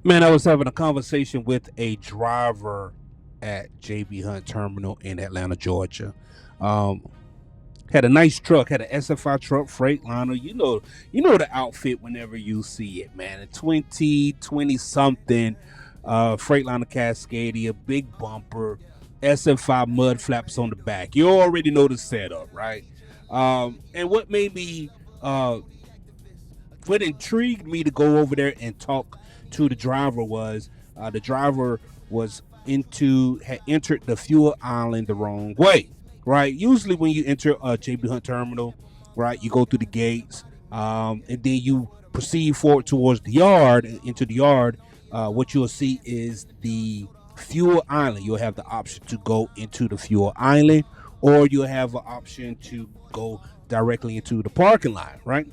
Man, I was having a conversation with a driver at JB Hunt Terminal in Atlanta, Georgia. Um, had a nice truck, had an SFI truck, Freightliner. You know the outfit whenever you see it, man. A 2020 something Freightliner Cascadia, big bumper, SFI mud flaps on the back. You already know the setup, right? And uh, what intrigued me to go over there and talk to the driver was the driver was into had entered the fuel island the wrong way. Right. Usually when you enter a JB Hunt terminal, right, you go through the gates, and then you proceed forward towards the yard, into the yard. What you'll see is the fuel island. You'll have the option to go into the fuel island, or you'll have an option to go directly into the parking lot, right?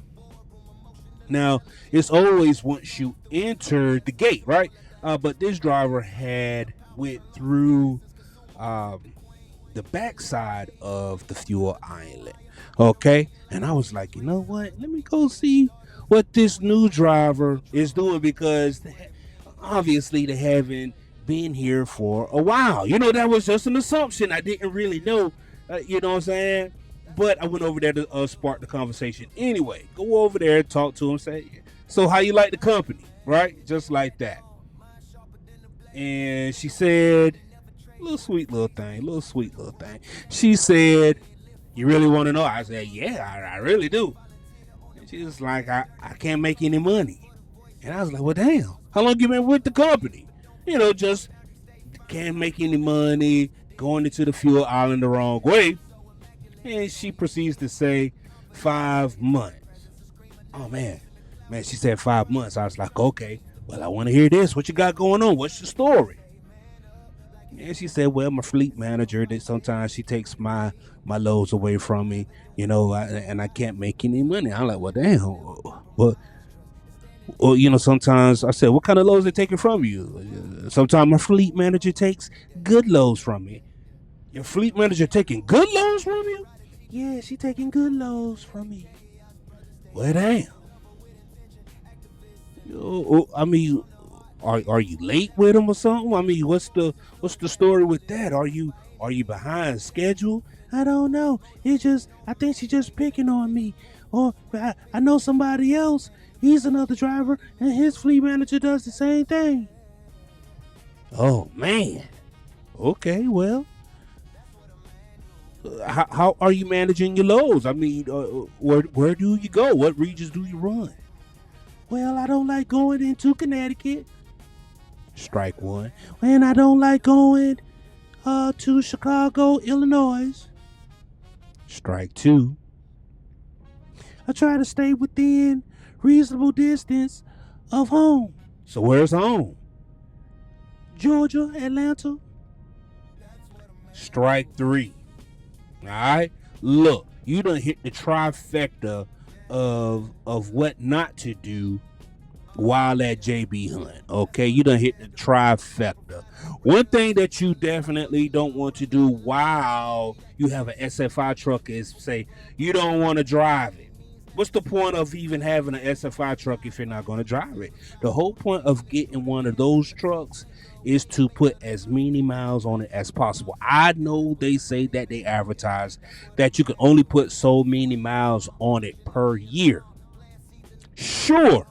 Now, it's always once you enter the gate, right? But this driver had went through um, the backside of the fuel island. Okay, and I was like, you know what? Let me go see what this new driver is doing because obviously they haven't been here for a while. That was just an assumption. I didn't really know. You know what I'm saying? But I went over there to spark the conversation. Anyway, go over there, talk to him, say, so how you like the company? Right? Just like that. And she said, little sweet little thing, little sweet little thing. She said, you really want to know? I said, yeah, I really do. And she was like, I can't make any money. And I was like, well, damn, how long you been with the company? Just can't make any money, going into the fuel island the wrong way. And she proceeds to say 5 months. Oh man, she said 5 months. I was like, okay, well, I want to hear this. What you got going on? What's your story? And she said, well, my fleet manager, that sometimes she takes my loads away from me, and I can't make any money. I'm like, well, damn. Well, sometimes I said, what kind of loads they taking from you? Sometimes my fleet manager takes good loads from me. Your fleet manager taking good loads from you? Yeah, she taking good loads from me. Well, damn. I mean, are you late with them or something? I mean, what's the story with that? Are you behind schedule? I don't know. I think she's just picking on me. Or I know somebody else. He's another driver, and his fleet manager does the same thing. Oh man. Okay, well, how are you managing your loads? I mean, where do you go? What regions do you run? Well, I don't like going into Connecticut. Strike one. And I don't like going to Chicago, Illinois. Strike two. I try to stay within reasonable distance of home. So where's home? Georgia, Atlanta. Strike three. All right. Look, you done hit the trifecta of what not to do while at JB Hunt. Okay, you done hit the trifecta. One thing that you definitely don't want to do while you have an SFI truck is say you don't want to drive it. What's the point of even having an SFI truck if you're not going to drive it? The whole point of getting one of those trucks is to put as many miles on it as possible. I know they say that they advertise that you can only put so many miles on it per year. Sure.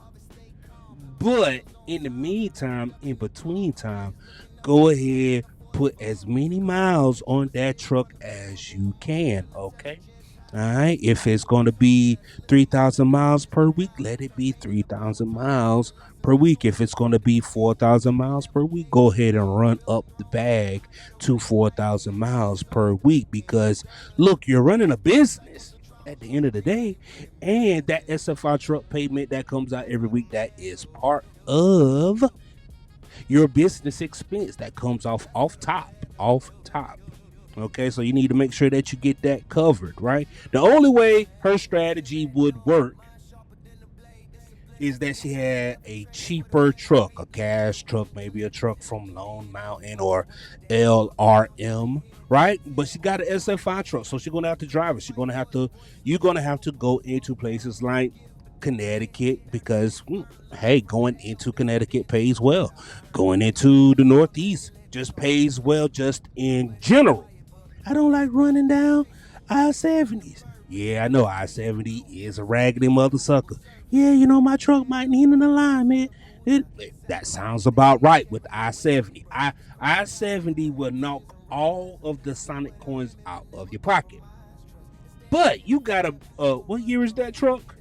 But in the meantime, in between time, go ahead, put as many miles on that truck as you can, okay? All right. If it's going to be 3,000 miles per week, let it be 3,000 miles per week. If it's going to be 4,000 miles per week, go ahead and run up the bag to 4,000 miles per week because, look, you're running a business at the end of the day, and that SFI truck payment that comes out every week, that is part of your business expense that comes off top. Okay, so you need to make sure that you get that covered, right? The only way her strategy would work is that she had a cheaper truck, a gas truck, maybe a truck from Lone Mountain or LRM, right? But she got an SFI truck, so she's gonna have to drive it. You're gonna have to go into places like Connecticut because, hey, going into Connecticut pays well. Going into the Northeast just pays well, just in general. I don't like running down I-70s. Yeah, I know I-70 is a raggedy mother sucker. Yeah, my truck might need an alignment. That sounds about right with I-70. I-70 will knock all of the Sonic coins out of your pocket. But you got what year is that truck?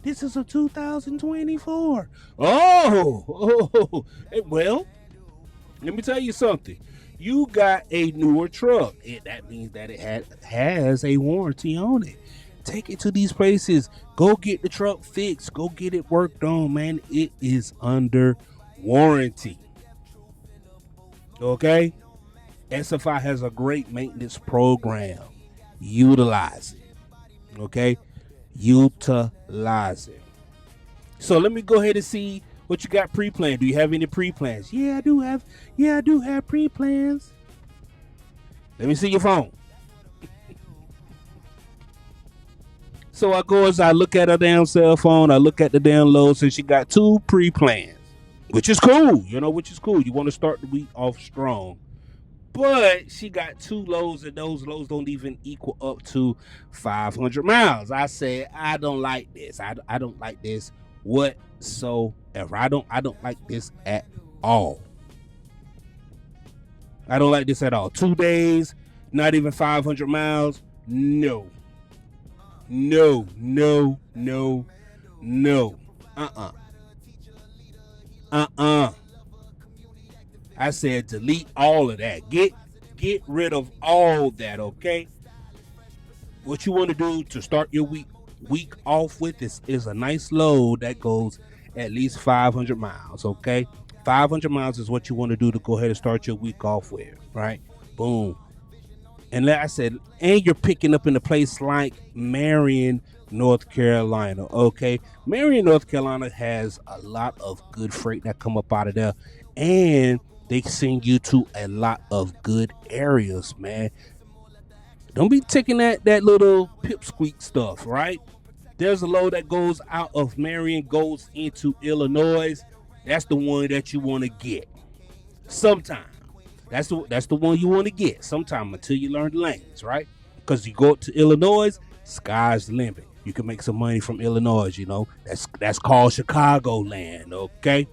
This is a 2024. Oh, well, let me tell you something. You got a newer truck. That means that it has a warranty on it. Take it to these places. Go get the truck fixed. Go get it worked on, man. It is under warranty. Okay? SFI has a great maintenance program. Utilize it. Okay? Utilize it. So let me go ahead and see what you got pre-planned. Do you have any pre-plans? Yeah, I do have pre-plans. Let me see your phone. So I go as I look at her damn cell phone. I look at the damn loads, and she got 2 pre-plans, which is cool. Which is cool. You want to start the week off strong. But she got 2 loads, and those loads don't even equal up to 500 miles. I said, I don't like this. I don't like this whatsoever. I don't like this at all. I don't like this at all. 2 days, not even 500 miles. No. I said delete all of that. Get rid of all that, okay? What you want to do to start your week off with is a nice load that goes at least 500 miles, okay? 500 miles is what you want to do to go ahead and start your week off with, right? Boom. And like I said, and you're picking up in a place like Marion, North Carolina, okay? Marion, North Carolina has a lot of good freight that come up out of there, and they send you to a lot of good areas, man. Don't be taking that little pipsqueak stuff, right? There's a load that goes out of Marion, goes into Illinois. That's the one that you want to get. Sometime. That's the one you want to get sometime until you learn the lanes, right? Because you go to Illinois, sky's the limit. You can make some money from Illinois, That's called Chicago land, okay?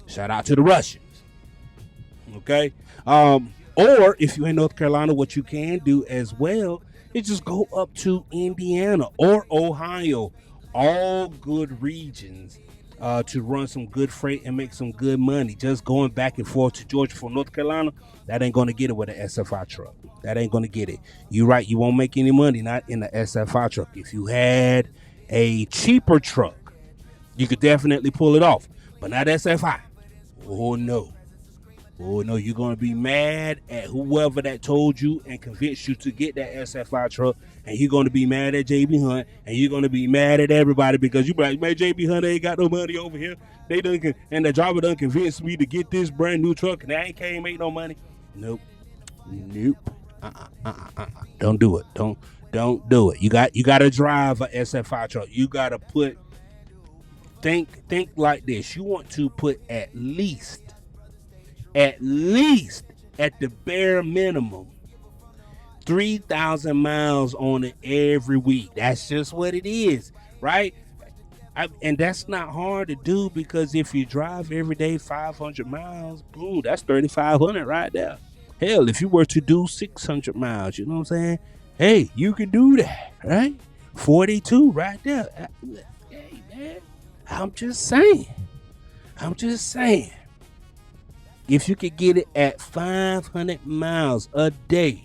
Shout out to the Russians, okay? Or if you're in North Carolina, what you can do as well is just go up to Indiana or Ohio. All good regions to run some good freight and make some good money. Just going back and forth to Georgia from North Carolina, that ain't going to get it with an SFI truck. That ain't going to get it. You're right, you won't make any money not in the SFI truck. If you had a cheaper truck, you could definitely pull it off, but not SFI. Oh no, you're going to be mad at whoever that told you and convinced you to get that SFI truck, and you're going to be mad at JB Hunt, and you're going to be mad at everybody because you be like, man, JB Hunt ain't got no money over here. They done, and the driver done convinced me to get this brand new truck, and I can't make no money. Nope. Don't do it. Don't do it. You got to drive a SFI truck. You got to think like this. You want to put at least at the bare minimum 3,000 miles on it every week. That's just what it is, right? And that's not hard to do, because if you drive every day 500 miles, boom, that's 3,500 right there. Hell, if you were to do 600 miles, you know what I'm saying? Hey, you can do that, right? 42 right there. Hey, man, I'm just saying. If you could get it at 500 miles a day,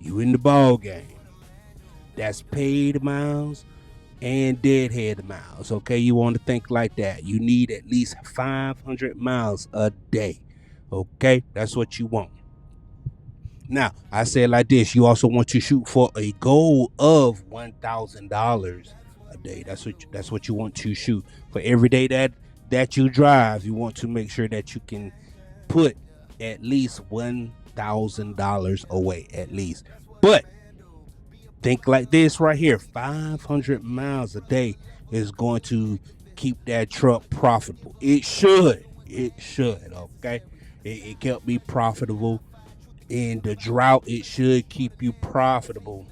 you in the ball game. That's paid miles and deadhead miles, okay? You want to think like that. You need at least 500 miles a day, okay? That's what you want. Now, I said like this, you also want to shoot for a goal of $1,000 a day. That's what you want to shoot. For every day that you drive, you want to make sure that you can put at least $1,000 away, at least. But think like this right here, 500 miles a day. is going to keep that truck profitable. It should. It should. Okay. It kept me profitable in the drought. It should keep you profitable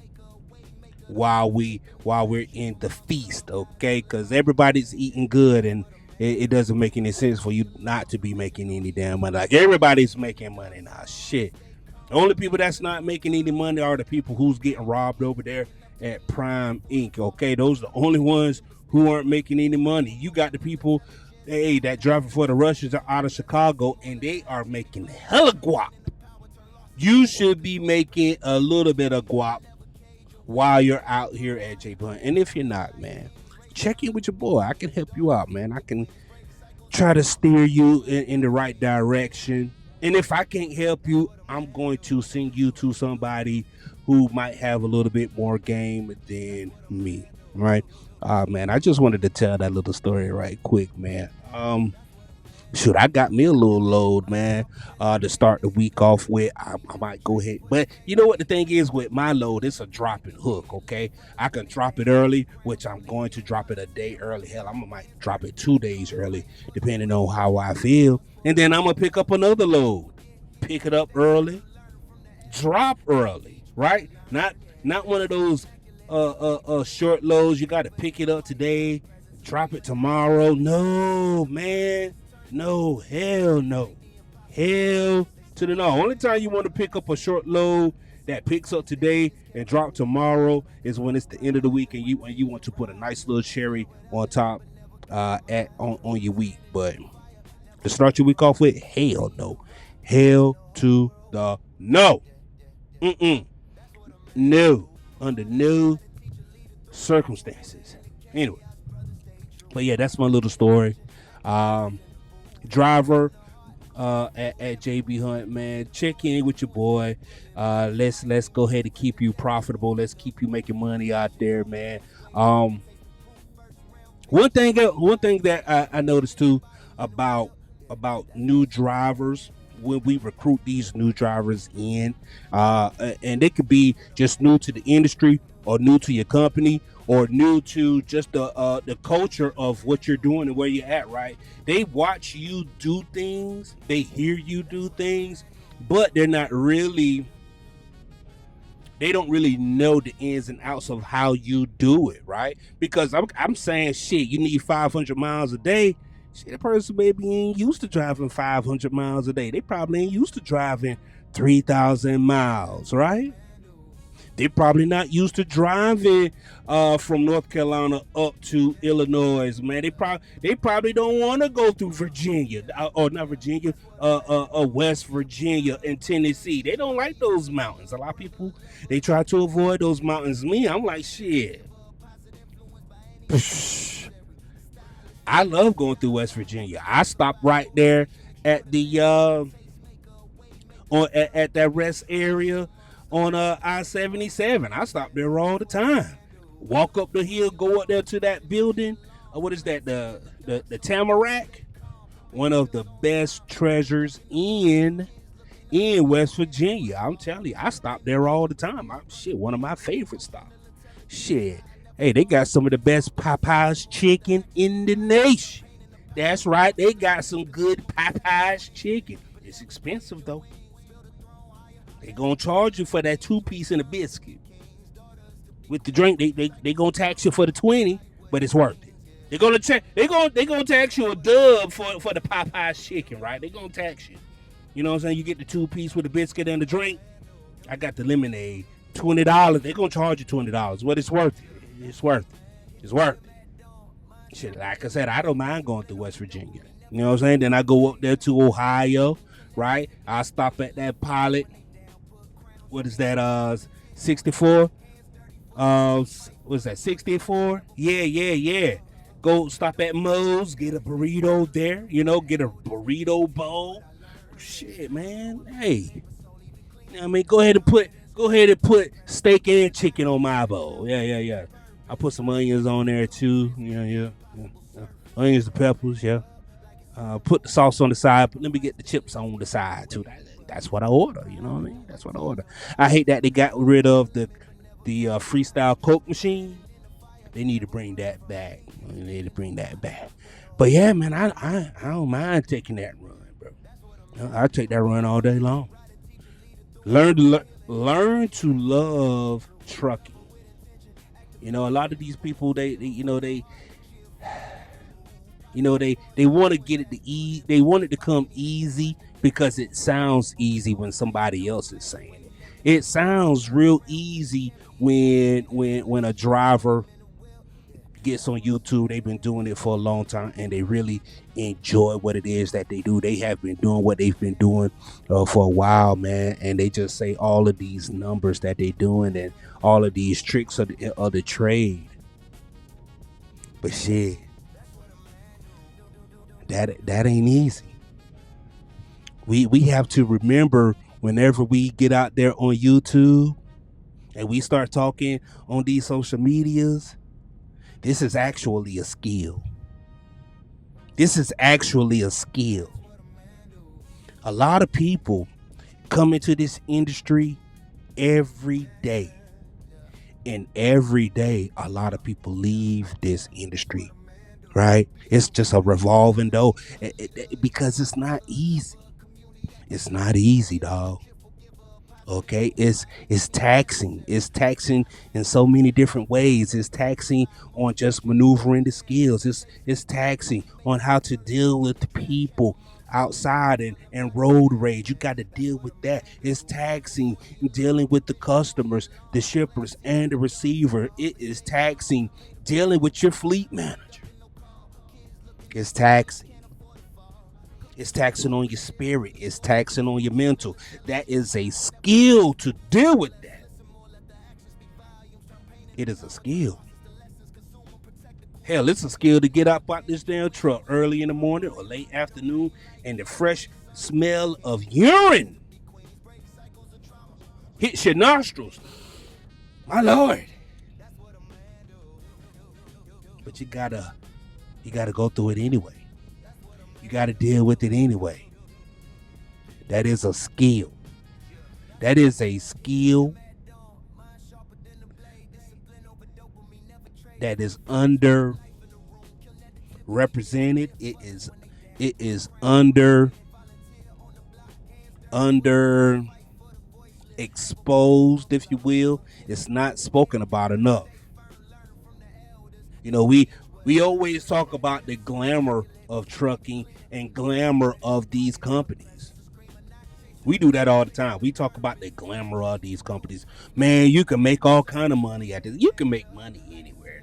while we're in the feast, okay? Because everybody's eating good, and it doesn't make any sense for you not to be making any damn money. Like, everybody's making money now. Shit. The only people that's not making any money are the people who's getting robbed over there at Prime Inc. Okay, those are the only ones who aren't making any money. You got the people, hey, that driving for the Russians are out of Chicago, and they are making hella guap. You should be making a little bit of guap while you're out here at J Blunt. And if you're not, man, check in with your boy. I can help you out, man. I can try to steer you in the right direction. And if I can't help you, I'm going to send you to somebody who might have a little bit more game than me, right? Man, I just wanted to tell that little story right quick, man. Shoot, I got me a little load, man, to start the week off with. I might go ahead. But you know what the thing is with my load, it's a dropping hook, okay? I can drop it early, which I'm going to drop it a day early. Hell, I might drop it 2 days early, depending on how I feel. And then I'm going to pick up another load. Pick it up early, drop early, right? Not one of those short loads. You got to pick it up today, drop it tomorrow. No, man. No, hell no. Hell to the no. Only time you want to pick up a short load that picks up today and drop tomorrow is when it's the end of the week and you want to put a nice little cherry on top on your week. But to start your week off with, hell no. Hell to the no. No. Under no circumstances. Anyway. But yeah, that's my little story. Driver at JB Hunt, man, check in with your boy. Let's go ahead and keep you profitable. Let's keep you making money out there, man. One thing that I noticed too about new drivers when we recruit these new drivers in, and they could be just new to the industry or new to your company or new to just the culture of what you're doing and where you're at, right? They watch you do things, they hear you do things, but they don't really know the ins and outs of how you do it, right? Because I'm saying, shit, you need 500 miles a day. Shit, the person maybe ain't used to driving 500 miles a day. They probably ain't used to driving 3,000 miles, right? They're probably not used to driving from North Carolina up to Illinois, man. They probably don't want to go through Virginia, or not Virginia, West Virginia and Tennessee. They don't like those mountains. A lot of people, they try to avoid those mountains. Me, I'm like, shit. I love going through West Virginia. I stopped right there at the at that rest area on I-77. I stop there all the time. Walk up the hill, go up there to that building. What is that? The Tamarack, one of the best treasures in West Virginia. I'm telling you, I stop there all the time. One of my favorite stops. Shit. Hey, they got some of the best Popeyes chicken in the nation. That's right. They got some good Popeyes chicken. It's expensive though. They gonna charge you for that 2-piece and a biscuit. With the drink, they gonna tax you for the 20, but it's worth it. They gonna tax you a dub for the Popeyes chicken, right? They gonna tax you. You know what I'm saying? You get the 2-piece with the biscuit and the drink. I got the lemonade, $20. They gonna charge you $20, but it's worth it. It's worth it. It's worth it. Shit, like I said, I don't mind going through West Virginia. You know what I'm saying? Then I go up there to Ohio, right? I stop at that Pilot. What is that? 64. What's that? 64? Yeah. Go stop at Moe's, get a burrito there. You know, get a burrito bowl. Shit, man. Hey, I mean, go ahead and put steak and chicken on my bowl. Yeah. I put some onions on there too. Yeah. Onions and peppers. Yeah. Put the sauce on the side. But let me get the chips on the side too. That's what I order. You know what I mean? That's what I order. I hate that they got rid of the freestyle Coke machine. They need to bring that back. They need to bring that back. But yeah, man, I don't mind taking that run, bro. I take that run all day long. Learn to love trucking. You know, a lot of these people, they want to get it to ease. They want it to come easy because it sounds easy when somebody else is saying it. It sounds real easy when a driver gets on YouTube. They've been doing it for a long time and they really enjoy what it is that they do. They have been doing what they've been doing for a while, man. And they just say all of these numbers that they're doing and all of these tricks of the trade. But shit, that ain't easy. We have to remember whenever we get out there on YouTube and we start talking on these social medias, this is actually a skill. This is actually a skill. A lot of people come into this industry every day. And every day, a lot of people leave this industry, right? It's just a revolving door because it's not easy. It's not easy, dog. Okay, it's taxing. It's taxing in so many different ways. It's taxing on just maneuvering the skills. It's taxing on how to deal with the people outside and road rage. You got to deal with that. It's taxing dealing with the customers, the shippers, and the receiver. It is taxing dealing with your fleet manager. It's taxing. It's taxing on your spirit. It's taxing on your mental. That is a skill to deal with that. It is a skill. Hell, it's a skill to get up out this damn truck early in the morning or late afternoon and the fresh smell of urine hits your nostrils. My Lord. But you gotta go through it anyway. You got to deal with it anyway. That is a skill. That is a skill that is underrepresented. It is under exposed, if you will. It's not spoken about enough. You know, we always talk about the glamour of trucking and glamour of these companies. We do that all the time. We talk about the glamour of these companies. Man, you can make all kind of money at this. You can make money anywhere.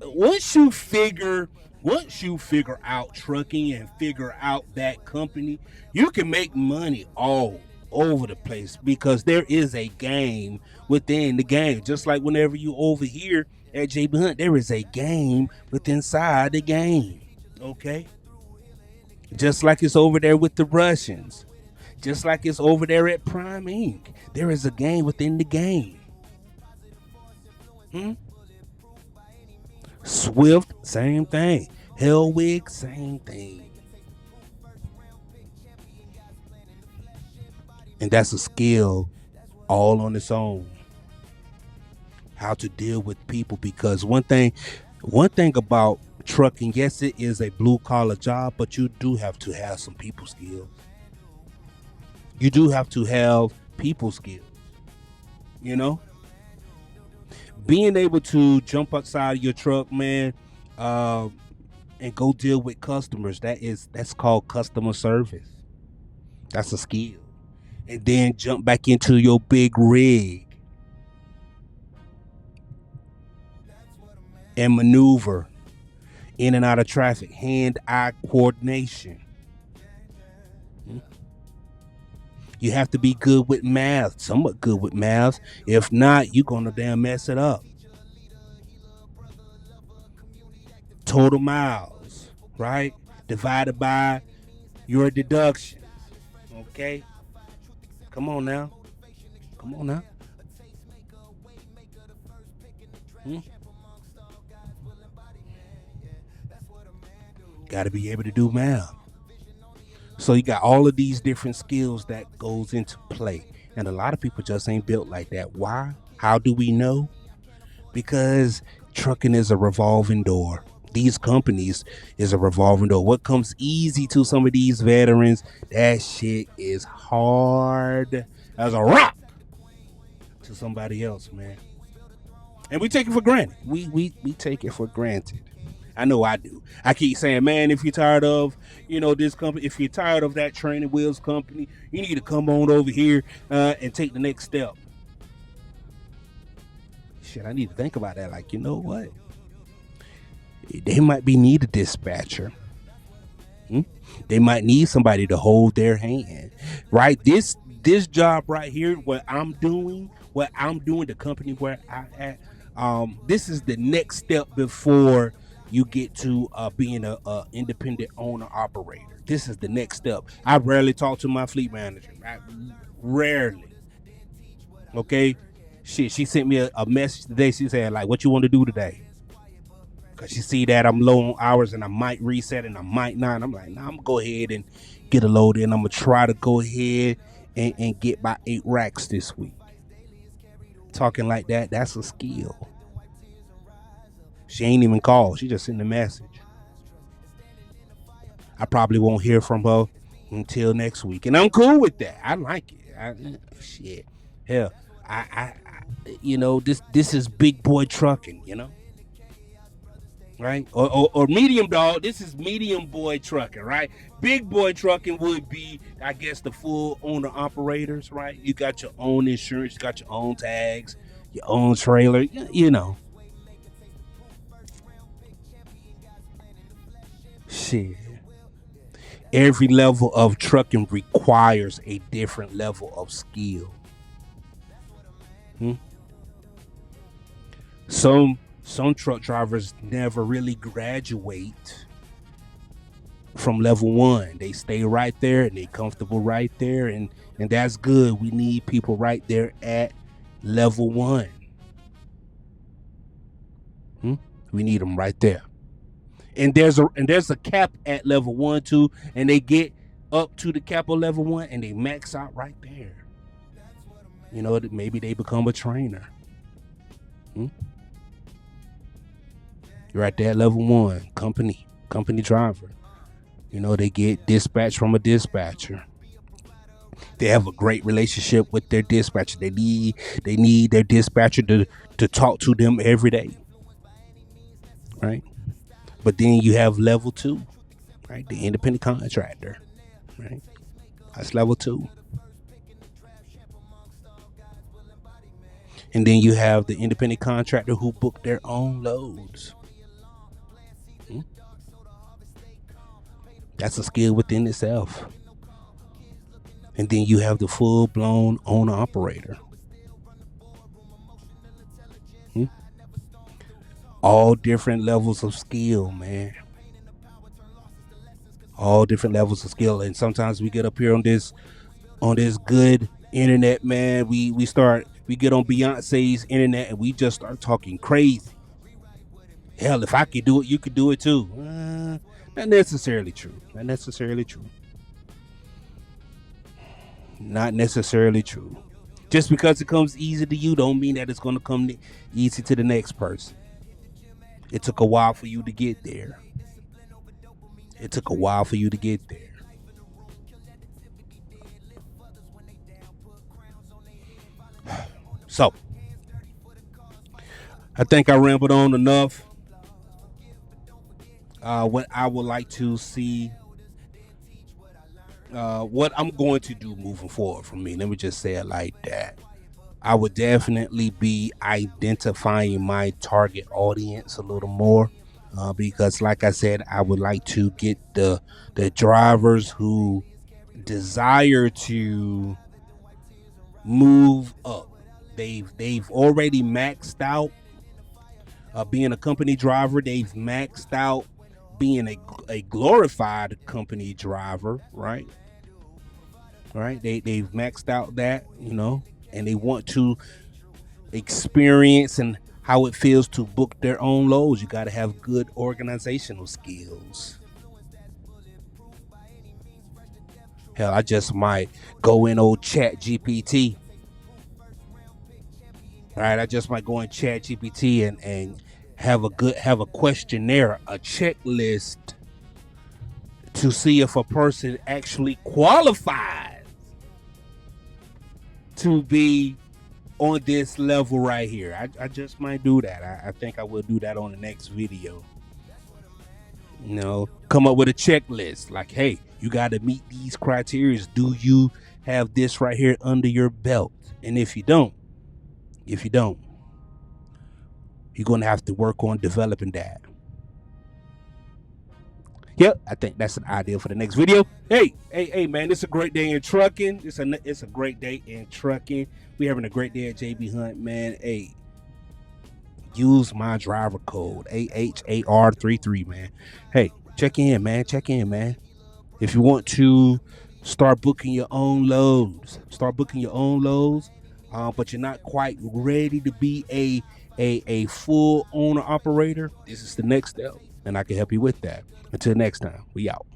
Once you figure out trucking and figure out that company, you can make money all over the place because there is a game within the game. Just like whenever you over here at JB Hunt, there is a game within inside the game. Okay? Just like it's over there with the Russians. Just like it's over there at Prime Inc. There is a game within the game. Swift, same thing. Hellwig, same thing. And that's a skill all on its own. How to deal with people, because one thing about trucking, yes, it is a blue collar job, but you do have to have some people skills. You do have to have people skills. You know, being able to jump outside of your truck, man, and go deal with customers. That's called customer service. That's a skill. And then jump back into your big rig and maneuver in and out of traffic, hand-eye coordination. You have to be good with math, somewhat good with math. If not, you're gonna damn mess it up. Total miles, right? Divided by your deductions. Okay? Come on now. Got to be able to do math. So you got all of these different skills that goes into play. And a lot of people just ain't built like that. Why? How do we know? because trucking is a revolving door. These companies is a revolving door. What comes easy to some of these veterans, that shit is hard as a rock to somebody else, man. And we take it for granted. We take it for granted. I know I do. I keep saying, man, if you're tired of, this company, if you're tired of that training wheels company, you need to come on over here and take the next step. Shit, I need to think about that. Like, you know what? They might be need a dispatcher. They might need somebody to hold their hand, right? This job right here, what I'm doing, the company where I at, this is the next step before you get to being a independent owner operator. This is the next step. I rarely talk to my fleet manager. Rarely. Okay, shit. She sent me a message today. She said, like, what you want to do today? Cause she see that I'm low on hours and I might reset and I might not. I'm like, nah, I'm gonna go ahead and get a load in. I'm gonna try to go ahead and get my 8 racks this week. Talking like that, that's a skill. She ain't even called. She just sent a message. I probably won't hear from her until next week, and I'm cool with that. I like it. Shit, hell, I this is big boy trucking, right? Or medium dog. This is medium boy trucking, right? Big boy trucking would be, I guess, the full owner operators, right? You got your own insurance, you got your own tags, your own trailer, Shit. Every level of trucking requires a different level of skill. Hmm? Some truck drivers never really graduate from level 1. They stay right there and they comfortable right there, and that's good. We need people right there at level 1. We need them right there. And there's a cap at level 1 too, and they get up to the cap of level 1 and they max out right there. Maybe they become a trainer. You're right there at level 1, company driver. They get dispatched from a dispatcher. They have a great relationship with their dispatcher. They need their dispatcher to talk to them every day, right? But then you have level 2, right? The independent contractor, right? That's level 2. And then you have the independent contractor who book their own loads. That's a skill within itself. And then you have the full-blown owner-operator. All different levels of skill, man. All different levels of skill. And sometimes we get up here on this good internet, man. We get on Beyonce's internet and we just start talking crazy. Hell, if I could do it, you could do it too. Not necessarily true. Not necessarily true. Not necessarily true. Just because it comes easy to you don't mean that it's going to come easy to the next person. It took a while for you to get there. It took a while for you to get there. So, I think I rambled on enough. What I would like to see, what I'm going to do moving forward from me, let me just say it like that. I would definitely be identifying my target audience a little more. Because, like I said, I would like to get the drivers who desire to move up. They've already maxed out being a company driver. They've maxed out being a glorified company driver, right? Right? They've maxed out that, and they want to experience and how it feels to book their own loads. You got to have good organizational skills. Hell, I just might go in old Chat GPT All right, I just might go in Chat GPT and have a questionnaire, a checklist to see if a person actually qualifies to be on this level right here. I just might do that. I think I will do that on the next video. You know, come up with a checklist like, hey, you got to meet these criteria. Do you have this right here under your belt? And if you don't, you're going to have to work on developing that. Yep, I think that's an idea for the next video. Hey, man, it's a great day in trucking. It's a great day in trucking. We're having a great day at JB Hunt, man. Hey, use my driver code AHAR33, man. Hey, check in, man. If you want to start booking your own loads, but you're not quite ready to be a full owner operator, this is the next step, and I can help you with that. Until next time, we out.